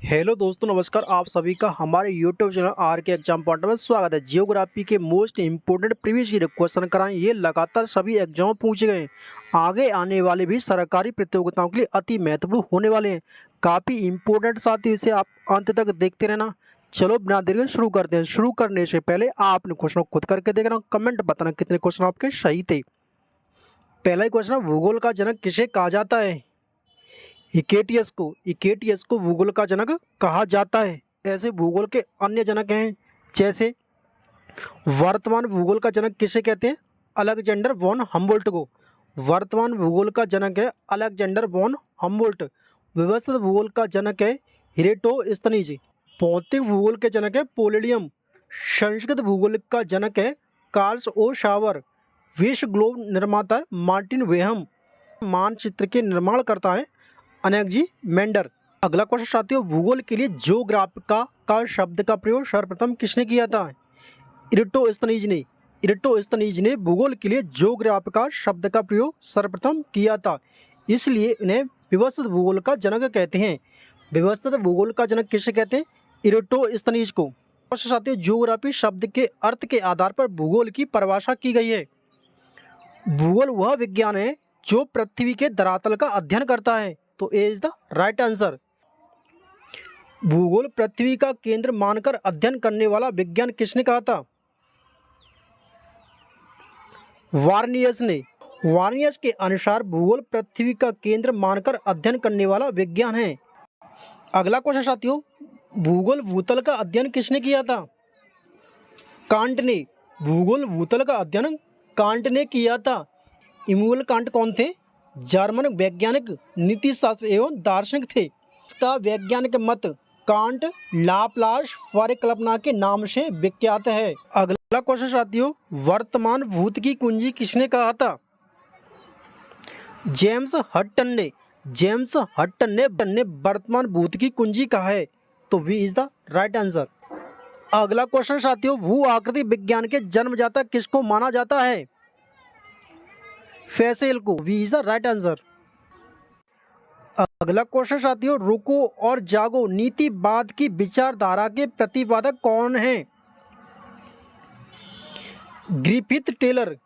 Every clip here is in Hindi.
हेलो दोस्तों, नमस्कार। आप सभी का हमारे यूट्यूब चैनल आर के एग्जाम पॉइंट में स्वागत है। जियोग्राफी के most important previous year question कराएं, ये लगातार सभी एग्जाम पूछे गए हैं। आगे आने वाले भी सरकारी प्रतियोगिताओं के लिए अति महत्वपूर्ण होने वाले हैं। काफ़ी इंपॉर्टेंट साथ ही इसे आप अंत तक देखते रहना। चलो बिना देर के शुरू करते हैं। शुरू करने से पहले आपने क्वेश्चन खुद करके देखना, कमेंट बताना कितने क्वेश्चन आपके सही थे। पहला ही क्वेश्चन, भूगोल का जनक किसे कहा जाता है? इकेटियस को भूगोल का जनक कहा जाता है। ऐसे भूगोल के अन्य जनक हैं, जैसे वर्तमान भूगोल का जनक किसे कहते हैं? अलेक्जेंडर वॉन हम्बोल्ट को। वर्तमान भूगोल का जनक है अलेक्जेंडर वॉन हम्बोल्ट। व्यवस्थित भूगोल का जनक है इरेटोस्थनीज। भौतिक भूगोल के जनक है पोलेडियम। संस्कृत भूगोल का जनक है कार्ल्स ओ शावर। विश्व ग्लोब निर्माता है मार्टिन वेहम। मानचित्र के निर्माण करता है अनेक्जी मेंडर। अगला क्वेश्चन साथियों, भूगोल के लिए ज्योग्राफिका का शब्द का प्रयोग सर्वप्रथम किसने किया था? इरेटोस्थनीज ने भूगोल के लिए ज्योग्राफिका शब्द का प्रयोग सर्वप्रथम किया था, इसलिए इन्हें व्यवस्थित भूगोल का जनक कहते हैं। व्यवस्थित भूगोल का जनक किसे कहते हैं? इरेटोस्थनीज को। क्वेश्चन साथियों, ज्योग्राफी शब्द के अर्थ के आधार पर भूगोल की परिभाषा की गई है। भूगोल वह विज्ञान है जो पृथ्वी के धरातल का अध्ययन करता है। तो ए इज द राइट आंसर। भूगोल पृथ्वी का केंद्र मानकर अध्ययन करने वाला विज्ञान किसने कहा था? वार्नियस ने। वार्नियस के अनुसार भूगोल पृथ्वी का केंद्र मानकर अध्ययन करने वाला विज्ञान है। अगला क्वेश्चन साथियों, भूगोल भूतल का अध्ययन किसने किया था? कांट ने। भूगोल भूतल का अध्ययन कांट ने किया था। इमैनुएल कांट कौन थे? जर्मन वैज्ञानिक, नीतिशास्त्र एवं दार्शनिक थे। इसका वैज्ञानिक मत कांट लाप्लास परिकल्पना के नाम से विख्यात है। अगला क्वेश्चन साथियों, वर्तमान भूत की कुंजी किसने कहा था? जेम्स हटन ने। जेम्स हटन ने वर्तमान भूत की कुंजी कहा है। तो B is the right answer. अगला क्वेश्चन साथियों, भू आकृति विज्ञान के जन्मदाता किसको माना जाता है? फैसेल को। B is the right answer. अगला क्वेश्चन साथियों, रुको और जागो नीतिवाद की विचारधारा के प्रतिपादक कौन हैं? Griffith Taylor.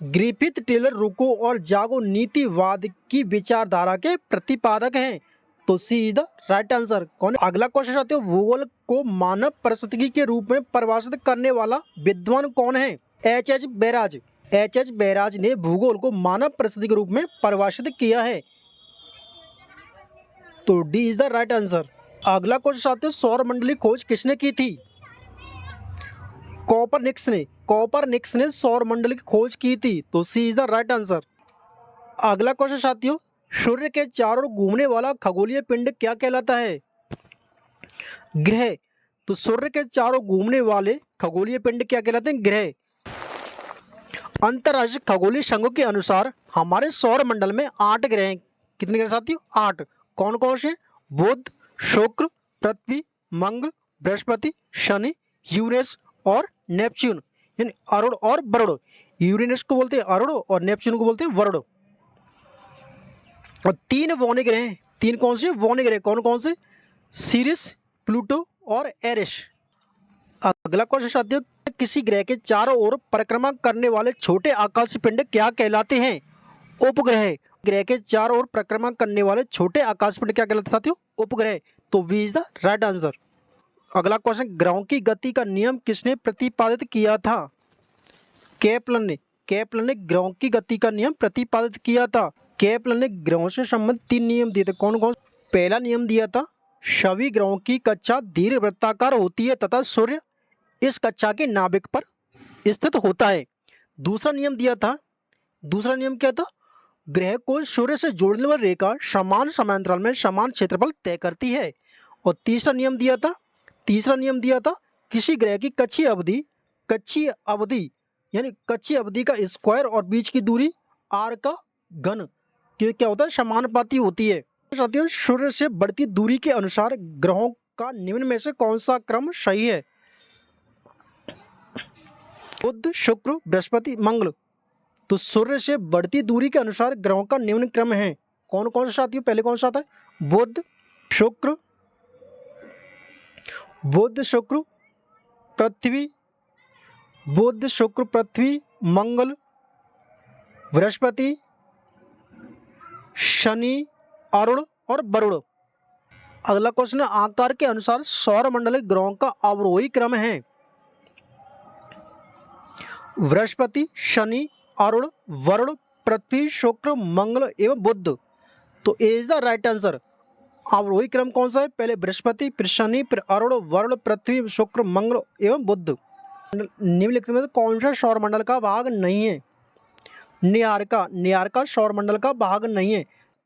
ग्रिफिथ टेलर रुको और जागो नीतिवाद की विचारधारा के प्रतिपादक हैं। तो C is the right answer. कौन? अगला क्वेश्चन साथियों, भूगोल को मानव परिस्थिति के रूप में परिभाषित करने वाला विद्वान कौन है? H barrage. एच बैराज ने भूगोल को मानव परिस्थिति के रूप में परिभाषित किया है। तो D is the right answer. अगला क्वेश्चन साथियों, सौर मंडली खोज किसने की थी? कोपरनिकस ने। कोपरनिकस ने सौर मंडली की खोज की थी। तो C is the right answer. अगला क्वेश्चन साथियों, सूर्य के चारों ओर घूमने वाला खगोलीय पिंड क्या कहलाता है? ग्रह। तो सूर्य के चारों घूमने वाले खगोलीय पिंड क्या कहलाते हैं? ग्रह। अंतर्राष्ट्रीय खगोलीय संघ के अनुसार हमारे सौर मंडल में 8 ग्रह हैं। कितने ग्रह साथियों? 8। कौन कौन से? बुध, शुक्र, पृथ्वी, मंगल, बृहस्पति, शनि, यूरेनस और नेपच्यून, यानी अरुण और वरुण। यूरेनस को बोलते हैं अरुण और नेपच्यून को बोलते हैं वरुण। और 3 वौने ग्रह हैं। 3 कौन से वौने ग्रह? कौन कौन से? सीरिस, प्लूटो और एरिस। अगला क्वेश्चन साथियों, किसी ग्रह के चारों ओर परिक्रमा करने वाले छोटे आकाशीय पिंड क्या कहलाते हैं? उपग्रह। ग्रह के चारों ओर परिक्रमा करने वाले छोटे आकाशीय पिंड क्या कहलाते हैं साथियों? उपग्रह। तो B is the right answer. अगला क्वेश्चन, ग्रहों की गति का नियम किसने प्रतिपादित किया था? केपलर ने। केपलर ने ग्रहों की गति का नियम प्रतिपादित किया था। केपलर ने ग्रहों से संबंधित 3 नियम दिए थे। कौन कौन? पहला नियम दिया था, सभी ग्रहों की कक्षा दीर्घवृत्ताकार होती है तथा सूर्य इस कक्षा के नाभिक पर स्थित होता है। दूसरा नियम दिया था, दूसरा नियम क्या था? ग्रह को सूर्य से जोड़ने वाली रेखा समान समांतराल में समान क्षेत्रफल तय करती है। और तीसरा नियम दिया था, किसी ग्रह की कक्षीय अवधि का स्क्वायर और बीच की दूरी आर का घन क्या होता है? समानुपाती होती है। साथियों, सूर्य से बढ़ती दूरी के अनुसार ग्रहों का निम्न में से कौन सा क्रम सही है? बुध, शुक्र, बृहस्पति, मंगल। तो सूर्य से बढ़ती दूरी के अनुसार ग्रहों का निम्न क्रम है। कौन कौन सा साथियों? पहले कौन सा आता है? बुध, शुक्र, बुध शुक्र पृथ्वी, बुध शुक्र पृथ्वी मंगल बृहस्पति शनि अरुण और वरुण। अगला क्वेश्चन है, आकार के अनुसार सौर मंडल के ग्रहों का अवरोही क्रम है। बृहस्पति शनि अरुण वरुण पृथ्वी शुक्र मंगल एवं बुध। तो ए इज द राइट आंसर। अवरोही क्रम कौन सा है? पहले बृहस्पति, फिर शनि, फिर अरुण वरुण पृथ्वी शुक्र मंगल एवं बुध। निम्नलिखित में से कौन सा सौर मंडल का भाग नहीं है? न्यारका, न्यारका सौर मंडल का भाग नहीं है।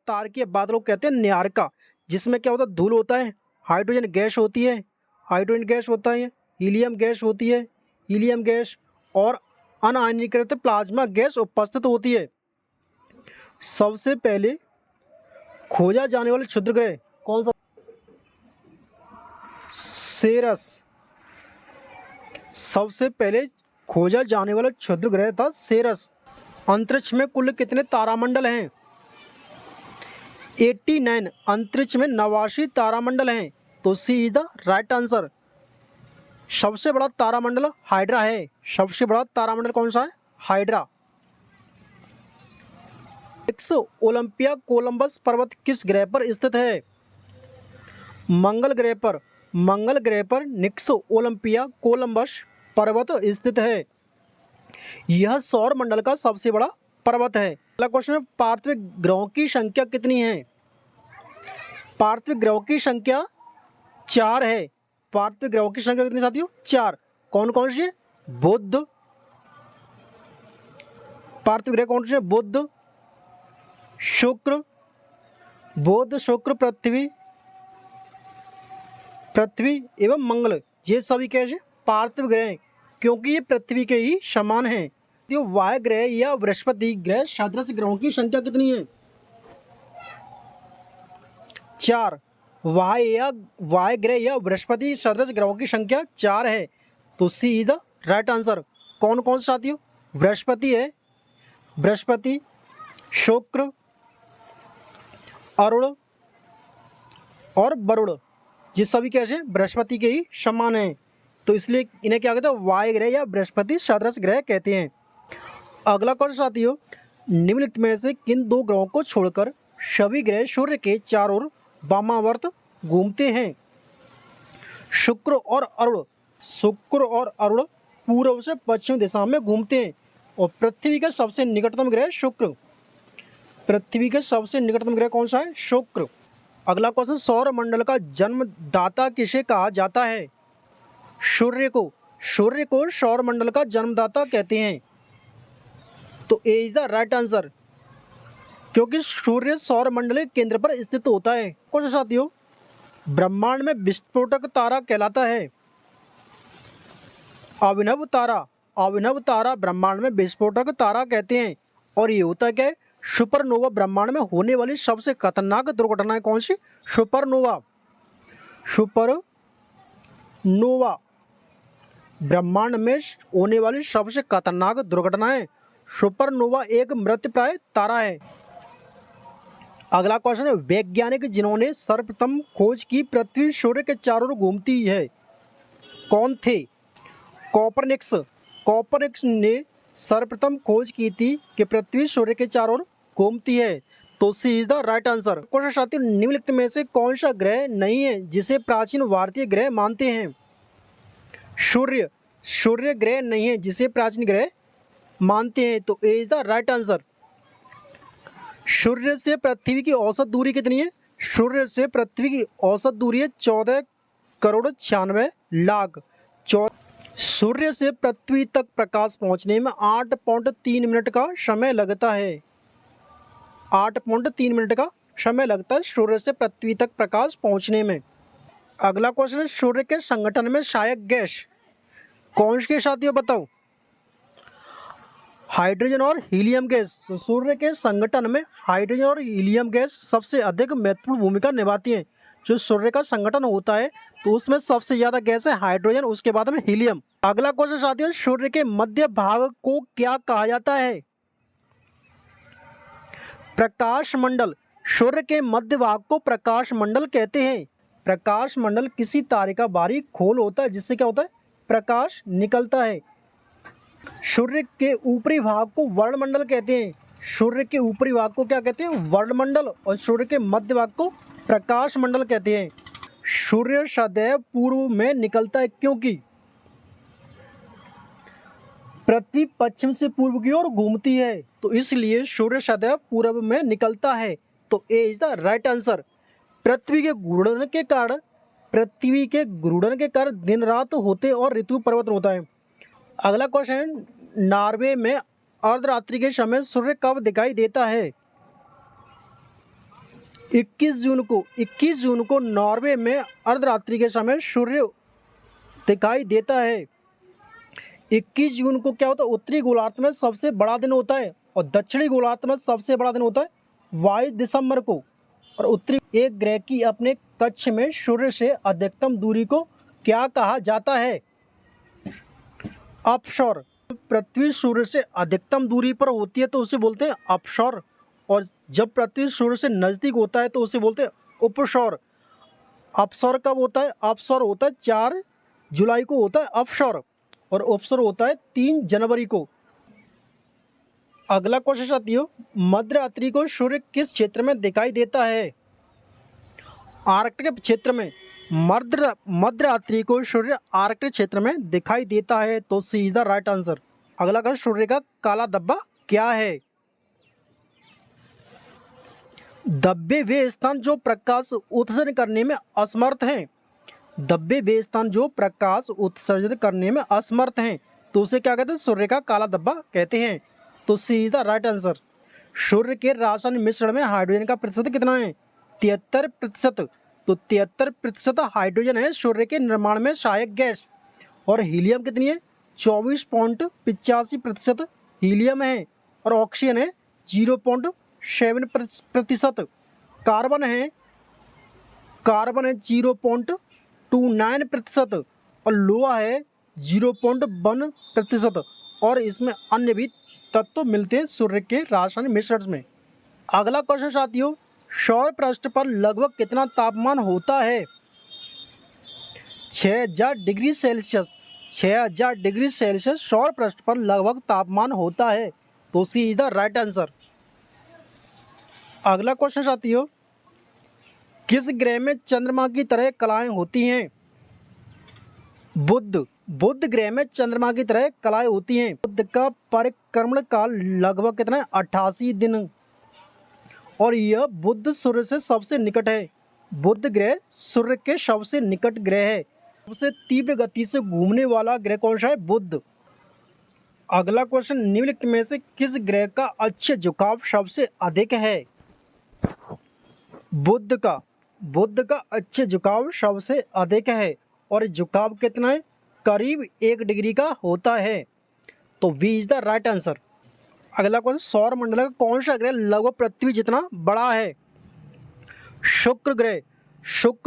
तारकीय बादलों कहते हैं न्यारका, जिसमें क्या होता है? धूल होता है, हाइड्रोजन गैस होती है, हाइड्रोजन गैस होता है, हीलियम गैस होती है, हीलियम गैस और अनायनीकृत प्लाज्मा गैस उपस्थित होती है। सबसे पहले खोजा जाने वाला क्षुद्र ग्रह कौन सा? सेरस। सबसे पहले खोजा जाने वाला क्षुद्र ग्रह था सेरस। अंतरिक्ष में कुल कितने तारामंडल हैं? 89। अंतरिक्ष में 89 तारामंडल हैं। तो C is the right answer. सबसे बड़ा तारामंडल हाइड्रा है। सबसे बड़ा तारामंडल कौन सा है? हाइड्रा। ओलंपिया कोलंबस पर्वत किस ग्रह पर स्थित है? मंगल ग्रह पर। मंगल ग्रह पर निक्स ओलंपिया कोलंबस पर्वत स्थित है। यह सौर मंडल का सबसे बड़ा पर्वत है। अगला क्वेश्चन है, पार्थिव ग्रहों की संख्या कितनी है? पार्थिव ग्रहों की संख्या 4 है। पार्थिव ग्रहों की संख्या कितनी साथियों? 4। कौन कौन सी है? बुध। पार्थिव ग्रह कौन से है? बुध शुक्र, बुध शुक्र पृथ्वी, पृथ्वी एवं मंगल। ये सभी कैसे पार्थिव ग्रह हैं, क्योंकि ये पृथ्वी के ही समान हैं। तो वायु ग्रह या बृहस्पति ग्रह सदृश ग्रहों की संख्या कितनी है? 4। वायु ग्रह या बृहस्पति सदृश ग्रहों की संख्या 4 है। तो C is the right answer. कौन कौन से साथियों? बृहस्पति है, बृहस्पति शुक्र अरुण और वरुण। ये सभी कैसे बृहस्पति के ही समान हैं, तो इसलिए इन्हें क्या कहते हैं? वायु ग्रह या बृहस्पति सदृश ग्रह कहते हैं। अगला क्वेश्चन साथियों, निम्नलिखित में से किन 2 ग्रहों को छोड़कर सभी ग्रह सूर्य के चारों ओर वामावर्त घूमते हैं? शुक्र और अरुण। शुक्र और अरुण पूर्व से पश्चिम दिशा में घूमते हैं और पृथ्वी का सबसे निकटतम ग्रह शुक्र। पृथ्वी का सबसे निकटतम ग्रह कौन सा है? शुक्र। अगला क्वेश्चन, सौर मंडल का जन्मदाता किसे कहा जाता है? सूर्य को। सूर्य को सौर मंडल का जन्मदाता कहते हैं। तो ए इज द राइट आंसर, क्योंकि सूर्य सौर मंडल के केंद्र पर स्थित होता है। क्वेश्चन साथियों, ब्रह्मांड में विस्फोटक तारा कहलाता है? अभिनव तारा। अभिनव तारा ब्रह्मांड में विस्फोटक तारा कहते हैं। और ये होता क्या है? सुपरनोवा। ब्रह्मांड में होने वाली सबसे खतरनाक दुर्घटनाएं कौन सी? सुपरनोवा। सुपरनोवा ब्रह्मांड में होने वाली सबसे खतरनाक दुर्घटनाएं। सुपरनोवा एक मृतप्राय तारा है। अगला क्वेश्चन है, वैज्ञानिक जिन्होंने सर्वप्रथम खोज की पृथ्वी सूर्य के चारों ओर घूमती है, कौन थे? कोपरनिकस। कोपरनिकस ने सर्वप्रथम खोज की थी कि पृथ्वी सूर्य के चारों ओर घूमती है। तो C is the right answer. Question साथियों, निम्नलिखित में से कौन सा ग्रह नहीं है जिसे प्राचीन भारतीय ग्रह मानते हैं? सूर्य। सूर्य ग्रह नहीं है जिसे प्राचीन ग्रह मानते हैं। तो ए इज द राइट आंसर। सूर्य से पृथ्वी की औसत दूरी कितनी है? सूर्य से पृथ्वी की औसत दूरी है 14 करोड़ 96 लाख। सूर्य से पृथ्वी तक प्रकाश पहुंचने में 8.3 मिनट का समय लगता है। 8.3 मिनट का समय लगता है सूर्य से पृथ्वी तक प्रकाश पहुंचने में। अगला क्वेश्चन है, सूर्य के संगठन में सहायक गैस कौन के साथियों बताओ? हाइड्रोजन और हीलियम गैस। तो सूर्य के संगठन में हाइड्रोजन और हीलियम गैस सबसे अधिक महत्वपूर्ण भूमिका निभाती हैं। जो सूर्य का संगठन होता है तो उसमें सबसे ज़्यादा गैस है हाइड्रोजन, उसके बाद में हीलियम। अगला क्वेश्चन साथियों, सूर्य के मध्य भाग को क्या कहा जाता है? प्रकाश मंडल। सूर्य के मध्य भाग को प्रकाश मंडल कहते हैं। प्रकाश मंडल किसी तारे का बारीक खोल होता है जिससे क्या होता है, प्रकाश निकलता है। सूर्य के ऊपरी भाग को वर्णमंडल कहते हैं। सूर्य के ऊपरी भाग को क्या कहते हैं, वर्णमंडल, और सूर्य के मध्य भाग को प्रकाश मंडल कहते हैं। सूर्य सदैव पूर्व में निकलता है क्योंकि पृथ्वी पश्चिम से पूर्व की ओर घूमती है, तो इसलिए सूर्य सदैव पूर्व में निकलता है। तो ए इज द राइट आंसर। पृथ्वी के घूर्णन के कारण दिन रात होते और ऋतु परिवर्तन होता है। अगला क्वेश्चन, नॉर्वे में अर्धरात्रि के समय सूर्य कब दिखाई देता है? 21 जून को नॉर्वे में अर्धरात्रि के समय सूर्य दिखाई देता है। 21 जून को क्या होता है, उत्तरी गोलार्ध में सबसे बड़ा दिन होता है, और दक्षिणी गोलार्ध में सबसे बड़ा दिन होता है 22 दिसंबर को। और उत्तरी एक ग्रह की अपने कक्ष में सूर्य से अधिकतम दूरी को क्या कहा जाता है? अपसौर। पृथ्वी सूर्य से अधिकतम दूरी पर होती है तो उसे बोलते हैं अपसौर, और जब पृथ्वी सूर्य से नज़दीक होता है तो उसे बोलते हैं उपसौर। अपसौर कब होता है? अपसौर होता है 4 जुलाई को होता है अपसौर, और उपसौर होता है 3 जनवरी को। अगला क्वेश्चन साथियों, मध्यरात्रि को सूर्य किस क्षेत्र में दिखाई देता है? आर्कटिक क्षेत्र में। मध्यरात्रि को सूर्य आर्कटिक क्षेत्र में दिखाई देता है, तो C is the right answer. अगला क्वेश्चन, सूर्य का काला धब्बा क्या है? धब्बे वे स्थान जो प्रकाश उत्सर्जन करने में असमर्थ हैं। धब्बे वे स्थान जो प्रकाश उत्सर्जित करने में असमर्थ हैं, तो उसे क्या कहते हैं? सूर्य का काला धब्बा कहते हैं। तो C is the right answer. सूर्य के रासायनिक मिश्रण में हाइड्रोजन का प्रतिशत कितना है? 73%। तो 73% हाइड्रोजन है सूर्य के निर्माण में सहायक गैस। और हीलियम कितनी है? 24.85% हीलियम है। और ऑक्सीजन है 0.7%। कार्बन है 0.29%। और लोहा है 0.1%। और इसमें अन्य भी तत्व मिलते हैं सूर्य के रासायनिक मिश्रण में। अगला क्वेश्चन साथियों, सौर पृष्ठ पर लगभग कितना तापमान होता है? 6000 डिग्री सेल्सियस। 6000 डिग्री सेल्सियस सौर पृष्ठ पर लगभग तापमान होता है, तो C is the right answer. अगला क्वेश्चन साथियों, किस ग्रह में चंद्रमा की तरह कलाएं होती हैं? बुध ग्रह में चंद्रमा की तरह कलाएं होती हैं। बुध का परिक्रमण काल लगभग कितना है? 88 दिन। और यह बुध सूर्य से सबसे निकट है। बुध ग्रह सूर्य के सबसे निकट ग्रह है। सबसे तीव्र गति से घूमने वाला ग्रह कौन सा है? बुध। अगला क्वेश्चन, निम्नलिखित में से किस ग्रह का अक्ष झुकाव सबसे अधिक है? बुध का अक्ष झुकाव सबसे अधिक है, और झुकाव कितना है? करीब 1 डिग्री का होता है। तो B is the right answer. अगला क्वेश्चन, सौर मंडल का कौन सा ग्रह लगभग पृथ्वी जितना बड़ा है? शुक्र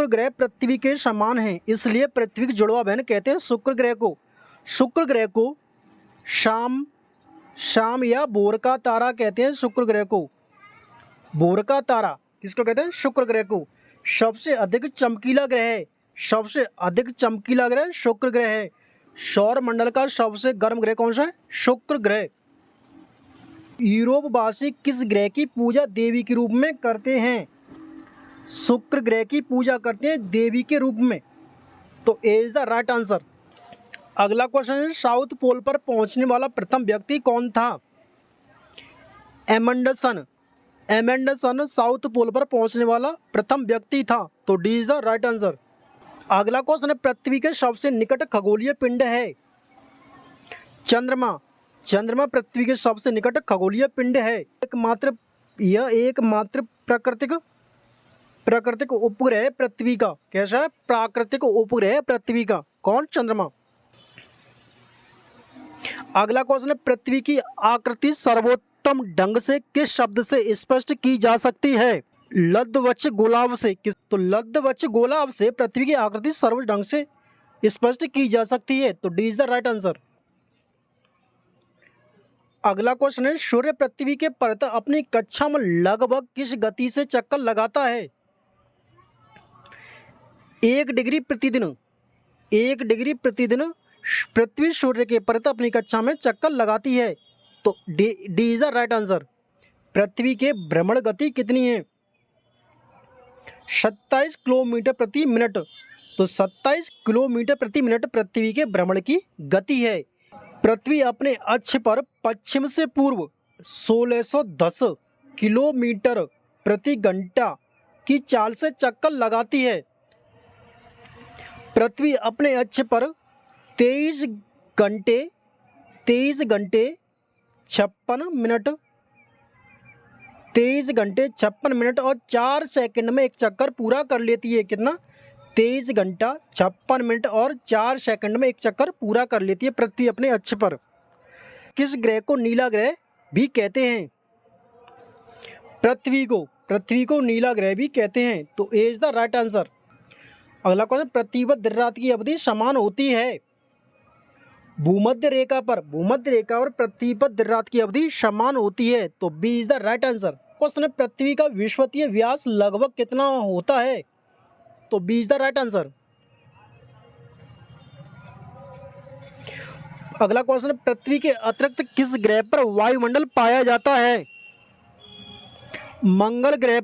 ग्रह पृथ्वी के समान है, इसलिए पृथ्वी की जुड़वा बहन कहते हैं शुक्र ग्रह को। शुक्र ग्रह को शाम या भोर का तारा कहते हैं। शुक्र ग्रह को भोर का तारा किसको कहते हैं? शुक्र ग्रह को। सबसे अधिक चमकीला ग्रह शुक्र ग्रह है। सौर मंडल का सबसे गर्म ग्रह कौन सा है? शुक्र ग्रह। यूरोपवासी किस ग्रह की पूजा देवी के रूप में करते हैं? शुक्र ग्रह की पूजा करते हैं देवी के रूप में। तो ए इज द राइट आंसर। अगला क्वेश्चन है, साउथ पोल पर पहुंचने वाला प्रथम व्यक्ति कौन था? एमेंडसन साउथ पोल पर पहुंचने वाला प्रथम व्यक्ति था। तो D is the right answer. अगला क्वेश्चन है, पृथ्वी के सबसे निकट खगोलीय पिंड है? चंद्रमा पृथ्वी के सबसे निकट खगोलीय पिंड है। यह एकमात्र प्राकृतिक उपग्रह पृथ्वी का। कैसा है? प्राकृतिक उपग्रह पृथ्वी का। कौन? चंद्रमा। अगला क्वेश्चन है, पृथ्वी की आकृति सर्वोत्तम ढंग से किस शब्द से स्पष्ट की जा सकती है? लब्धवच्छ गोलाभ से। तो लब्धवच्छ गोलाभ से पृथ्वी की आकृति सर्वोत्तम ढंग से स्पष्ट की जा सकती है। तो D is the right answer. अगला क्वेश्चन है, सूर्य पृथ्वी के परितः अपनी कक्षा में लगभग किस गति से चक्कर लगाता है? 1 डिग्री प्रतिदिन 1 डिग्री प्रतिदिन पृथ्वी सूर्य के परितः अपनी कक्षा में चक्कर लगाती है। तो D is the right answer. पृथ्वी के भ्रमण गति कितनी है? 27 किलोमीटर प्रति मिनट। तो 27 किलोमीटर प्रति मिनट पृथ्वी के भ्रमण की गति है। पृथ्वी अपने अक्ष पर पश्चिम से पूर्व 1610 किलोमीटर प्रति घंटा की चाल से चक्कर लगाती है। पृथ्वी अपने अक्ष पर 23 घंटे 56 मिनट 23 घंटे 56 मिनट और 4 सेकंड में एक चक्कर पूरा कर लेती है। कितना? 23 घंटा 56 मिनट और 4 सेकंड में एक चक्कर पूरा कर लेती है पृथ्वी अपने अक्ष पर। किस ग्रह को नीला ग्रह भी कहते हैं? पृथ्वी को नीला ग्रह भी कहते हैं। तो ए इज द राइट आंसर। अगला क्वेश्चन, पृथ्वी पर दिन रात की अवधि समान होती है। भूमध्य रेखा पर पृथ्वी पर दिन रात की अवधि समान होती है। तो B is the right answer. Question है, पृथ्वी का विषुवतीय व्यास लगभग कितना होता है? तो B is the right answer. अगला क्वेश्चन है, पृथ्वी के अतिरिक्त किस ग्रह पर वायुमंडल पाया जाता है? मंगल ग्रह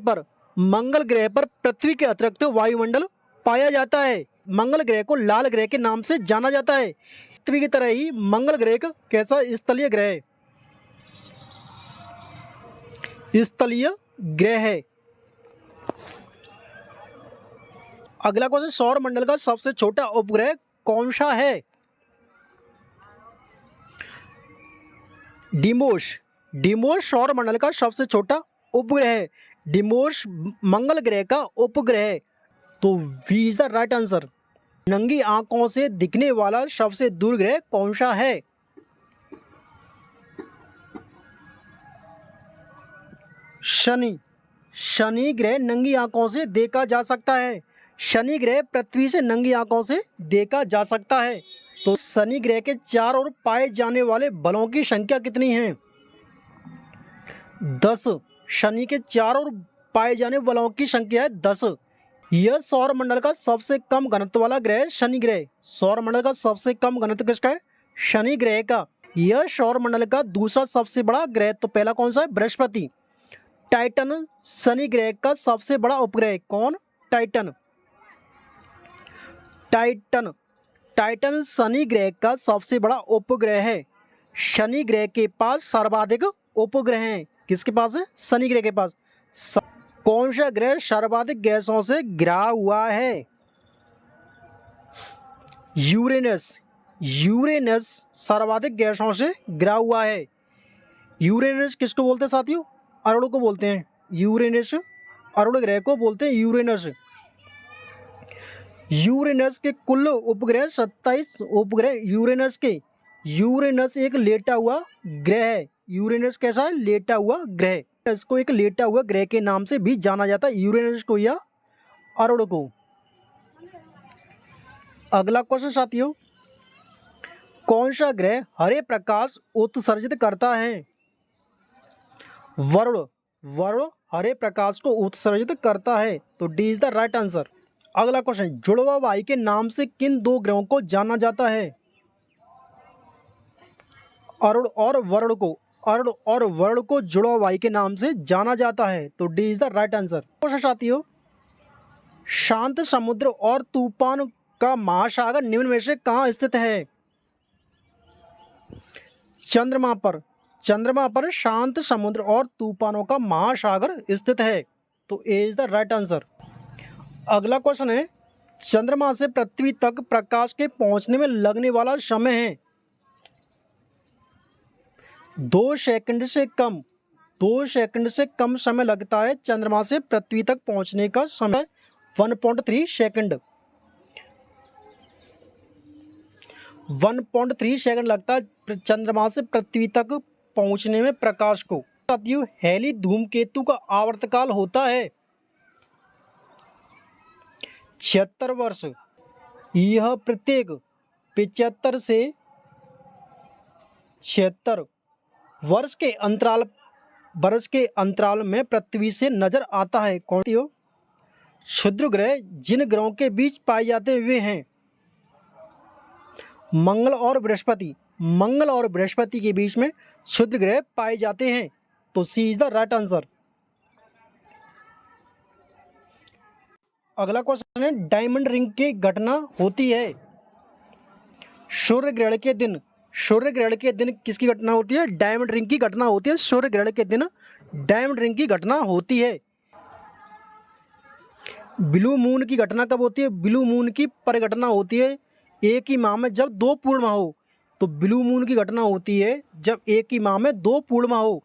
पर पृथ्वी के अतिरिक्त वायुमंडल पाया जाता है। मंगल ग्रह को लाल ग्रह के नाम से जाना जाता है। पृथ्वी की तरह ही मंगल ग्रह एक कैसा स्थलीय ग्रह है? स्थलीय ग्रह है। अगला क्वेश्चन, सौर मंडल का सबसे छोटा उपग्रह कौन सा है? डिमोस सौर मंडल का सबसे छोटा उपग्रह है। डिमोस मंगल ग्रह का उपग्रह है। तो B is the right answer. नंगी आंखों से दिखने वाला सबसे दूर ग्रह कौन सा है? शनि ग्रह नंगी आंखों से देखा जा सकता है। शनि ग्रह पृथ्वी से नंगी आंखों से देखा जा सकता है। तो शनि ग्रह के चारों ओर पाए जाने वाले बलों की संख्या कितनी है? 10। शनि के चारों ओर पाए जाने बलों की संख्या है 10। यह सौर मंडल का सबसे कम घनत्व वाला ग्रह है शनि ग्रह। सौर मंडल का सबसे कम घनत्व किसका है? शनि ग्रह का। यह सौर मंडल का दूसरा सबसे बड़ा ग्रह। तो पहला कौन सा है? बृहस्पति। टाइटन शनि ग्रह का सबसे बड़ा उपग्रह। कौन? टाइटन शनि ग्रह का सबसे बड़ा उपग्रह है। शनि ग्रह के पास सर्वाधिक उपग्रह हैं। किसके पास है? शनि ग्रह के पास। कौन सा ग्रह सर्वाधिक गैसों से घिरा हुआ है? यूरेनस सर्वाधिक गैसों से घिरा हुआ है। यूरेनस किसको बोलते हैं साथियों? अरुण को बोलते हैं। यूरेनस अरुण ग्रह को बोलते हैं यूरेनस। यूरेनस के कुल उपग्रह 27 उपग्रह यूरेनस एक लेटा हुआ ग्रह है। यूरेनस कैसा है? लेटा हुआ ग्रह। इसको एक लेटा हुआ ग्रह के नाम से भी जाना जाता है, यूरेनस को या अरुण को। अगला क्वेश्चन साथियों, कौन सा ग्रह हरे प्रकाश उत्सर्जित करता है? वरुण हरे प्रकाश को उत्सर्जित करता है। तो D is the right answer. अगला क्वेश्चन, जुड़वा भाई के नाम से किन दो ग्रहों को जाना जाता है? अरुण और वरुण को जुड़वा भाई के नाम से जाना जाता है। तो D is the right answer. Question साथियों, शांत समुद्र और तूफान का महासागर निम्न में से कहाँ स्थित है? चंद्रमा पर शांत समुद्र और तूफानों का महासागर स्थित है। तो ए इज द राइट आंसर। अगला क्वेश्चन है, चंद्रमा से पृथ्वी तक प्रकाश के पहुंचने में लगने वाला समय है 2 सेकंड से कम समय लगता है। चंद्रमा से पृथ्वी तक पहुंचने का समय 1.3 सेकंड 1.3 सेकंड लगता है चंद्रमा से पृथ्वी तक पहुंचने में प्रकाश को। साथियों, हेली धूमकेतु का आवर्तकाल होता है 76 वर्ष। यह प्रत्येक 75 से 76 वर्ष के अंतराल में पृथ्वी से नजर आता है। कौन? क्षुद्र ग्रह जिन ग्रहों के बीच पाए जाते हैं वे हैं मंगल और बृहस्पति। मंगल और बृहस्पति के बीच में क्षुद्र ग्रह पाए जाते हैं, तो C is the right answer. अगला क्वेश्चन है, डायमंड रिंग की घटना होती है सूर्य ग्रहण के दिन। सूर्य ग्रहण के दिन किसकी घटना होती है? डायमंड रिंग की घटना होती है। सूर्य ग्रहण के दिन डायमंड रिंग की घटना होती है। ब्लू मून की घटना कब होती है? ब्लू मून की परिघटना होती है एक ही माह में जब 2 पूर्णिमा हो। तो ब्लू मून की घटना होती है जब एक ही माह में 2 पूर्णिमा हो।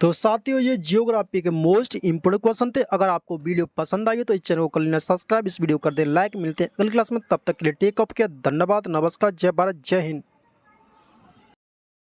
तो साथियों, ये जियोग्राफी के मोस्ट इंपोर्टेंट क्वेश्चन थे। अगर आपको वीडियो पसंद आई तो इस चैनल को कर लेना सब्सक्राइब, इस वीडियो कर दे लाइक। मिलते हैं अगली क्लास में, तब तक के लिए टेक ऑफ किया। धन्यवाद, नमस्कार, जय भारत, जय हिंद।